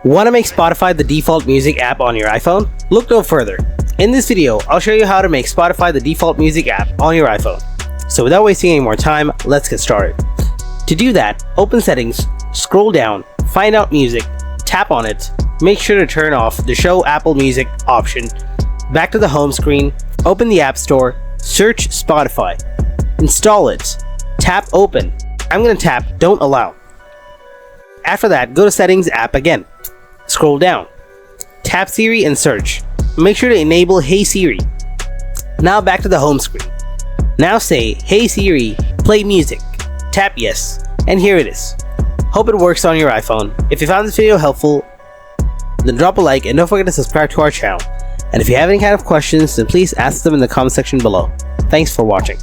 Want to make Spotify the default music app on your iPhone? Look no further. In this video, I'll show you how to make Spotify the default music app on your iPhone. So without wasting any more time, let's get started. To do that, open Settings, scroll down, find out Music, tap on it, make sure to turn off the Show Apple Music option, back to the home screen, open the App Store, search Spotify, install it, tap Open. I'm going to tap Don't Allow. After that, go to Settings app again. Scroll down, tap Siri and search. Make sure to enable Hey Siri. Now back to the home screen. Now say, Hey Siri, play music. Tap yes, and here it is. Hope it works on your iPhone. If you found this video helpful, then drop a like and don't forget to subscribe to our channel. And if you have any kind of questions, then please ask them in the comment section below. Thanks for watching.